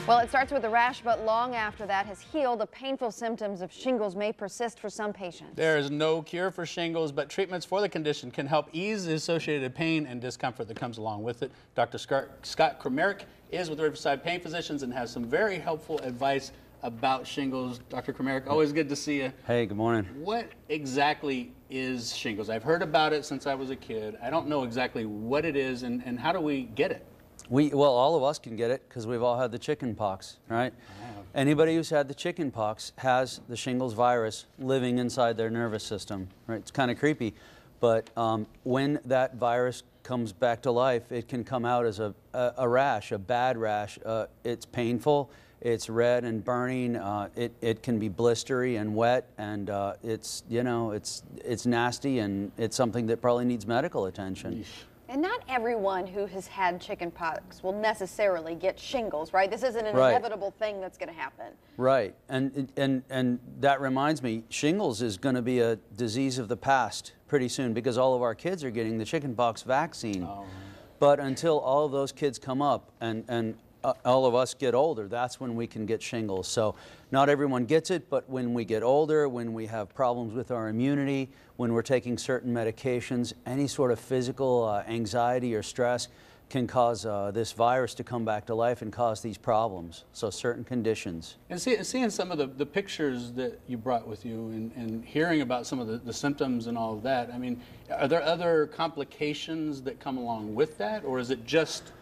Well, it starts with a rash, but long after that has healed, the painful symptoms of shingles may persist for some patients. There is no cure for shingles, but treatments for the condition can help ease the associated pain and discomfort that comes along with it. Dr. Scott Kramerick is with Riverside Pain Physicians and has some very helpful advice about shingles. Dr. Kramerick, always good to see you. Hey, good morning. What exactly is shingles? I've heard about it since I was a kid. I don't know exactly what it is, and how do we get it? Well, all of us can get it because we've all had the chicken pox, right? Anybody who's had the chicken pox has the shingles virus living inside their nervous system, right? It's kind of creepy, but when that virus comes back to life, it can come out as a rash, a bad rash. It's painful, it's red and burning, it can be blistery and wet, and it's nasty, and it's something that probably needs medical attention. Yeesh. And not everyone who has had chicken pox will necessarily get shingles, right? This isn't an inevitable thing that's going to happen. Right, and that reminds me, shingles is going to be a disease of the past pretty soon because all of our kids are getting the chicken pox vaccine. Oh. But until all of those kids come up and all of us get older, that's when we can get shingles. So not everyone gets it, but when we get older, when we have problems with our immunity, when we're taking certain medications, any sort of physical anxiety or stress can cause this virus to come back to life and cause these problems. So certain conditions. And seeing some of the pictures that you brought with you and hearing about some of the symptoms and all of that, I mean, are there other complications that come along with that, or is it just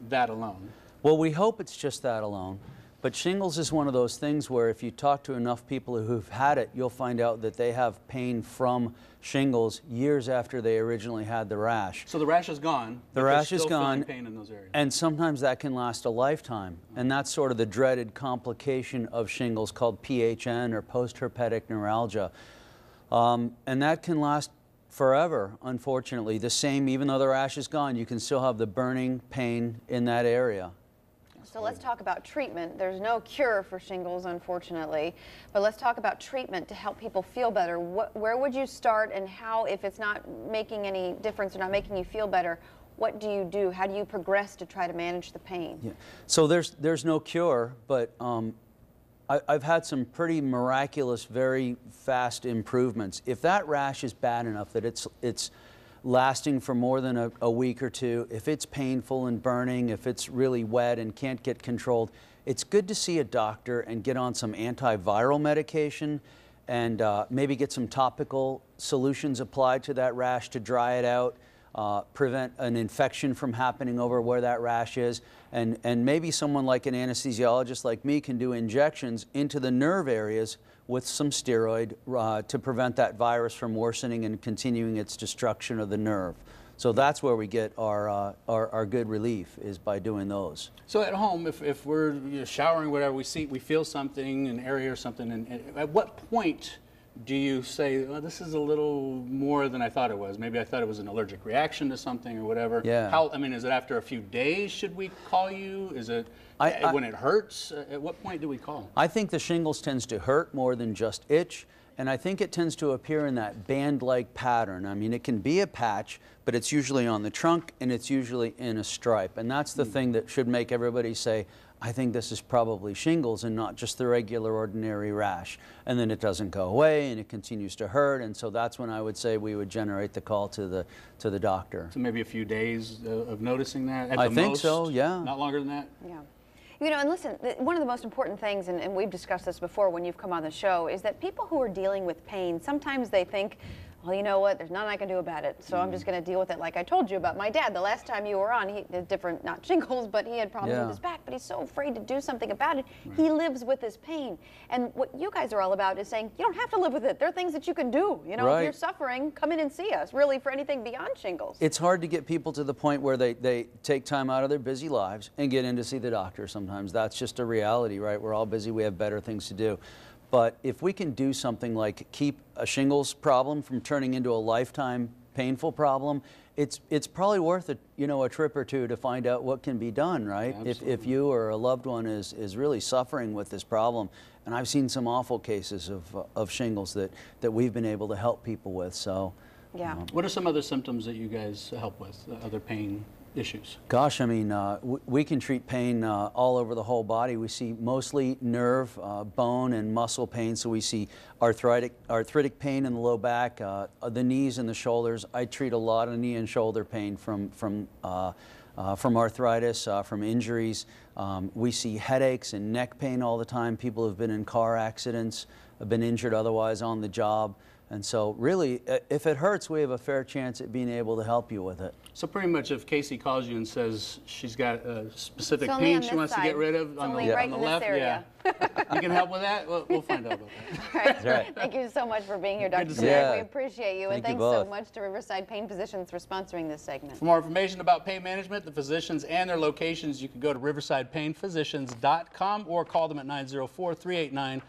that alone? Well, we hope it's just that alone, but shingles is one of those things where if you talk to enough people who've had it, you'll find out that they have pain from shingles years after they originally had the rash. So the rash is gone. The rash is gone, pain in those areas. And sometimes that can last a lifetime, and that's sort of the dreaded complication of shingles called PHN, or post-herpetic neuralgia, and that can last forever, unfortunately. The same, even though the rash is gone, you can still have the burning pain in that area. So let's talk about treatment. There's no cure for shingles, unfortunately, but let's talk about treatment to help people feel better. Where would you start, and how, if it's not making any difference or not making you feel better, what do you do? How do you progress to try to manage the pain? Yeah. So there's no cure, but I've had some pretty miraculous, very fast improvements. If that rash is bad enough that it's lasting for more than a week or two, if it's painful and burning, if it's really wet and can't get controlled, it's good to see a doctor and get on some antiviral medication and maybe get some topical solutions applied to that rash to dry it out, prevent an infection from happening over where that rash is, and maybe someone like an anesthesiologist like me can do injections into the nerve areas with some steroid to prevent that virus from worsening and continuing its destruction of the nerve. So that's where we get our good relief, is by doing those. So at home, if we're showering, whatever, we feel something, an area or something, and at what point do you say, well, this is a little more than I thought it was? Maybe I thought it was an allergic reaction to something or whatever. Yeah. I mean, is it after a few days should we call you? Is it when it hurts? At what point do we call? I think the shingles tends to hurt more than just itch, and I think it tends to appear in that band-like pattern. I mean, it can be a patch, but it's usually on the trunk, and it's usually in a stripe. And that's the thing that should make everybody say, I think this is probably shingles and not just the regular ordinary rash. And then it doesn't go away and it continues to hurt, and so that's when I would say we would generate the call to the doctor. So maybe a few days of noticing that? I think so, yeah. Not longer than that? Yeah. You know, and listen, one of the most important things, and we've discussed this before when you've come on the show, is that people who are dealing with pain, sometimes they think, well, you know what, there's nothing I can do about it, so I'm just going to deal with it. Like I told you about my dad, the last time you were on, he had different, not shingles, but he had problems with his back, but he's so afraid to do something about it. Right. He lives with his pain. And what you guys are all about is saying, you don't have to live with it. There are things that you can do. You know, if you're suffering, come in and see us, really, for anything beyond shingles. It's hard to get people to the point where they take time out of their busy lives and get in to see the doctor sometimes. That's just a reality, right? We're all busy. We have better things to do. But if we can do something like keep a shingles problem from turning into a lifetime painful problem, it's probably worth a trip or two to find out what can be done, right? If you or a loved one is really suffering with this problem. And I've seen some awful cases of shingles that we've been able to help people with. So yeah. What are some other symptoms that you guys help with? Other pain issues? Gosh, I mean, we can treat pain all over the whole body. We see mostly nerve, bone, and muscle pain. So we see arthritic pain in the low back, the knees and the shoulders. I treat a lot of knee and shoulder pain from arthritis, from injuries. We see headaches and neck pain all the time. People have been in car accidents, have been injured otherwise on the job. And so really, if it hurts, we have a fair chance at being able to help you with it. So pretty much if Casey calls you and says she's got a specific It's only pain on she this wants to side. get rid of It's on only the, right on the in this left, area. yeah. You can help with that? We'll find out about that. All right. right. Thank you so much for being here, Dr. to see Smith. you. We appreciate you. And Thank you thanks so both. much to Riverside Pain Physicians for sponsoring this segment. For more information about pain management, the physicians and their locations, you can go to riversidepainphysicians.com or call them at 904-389-1010.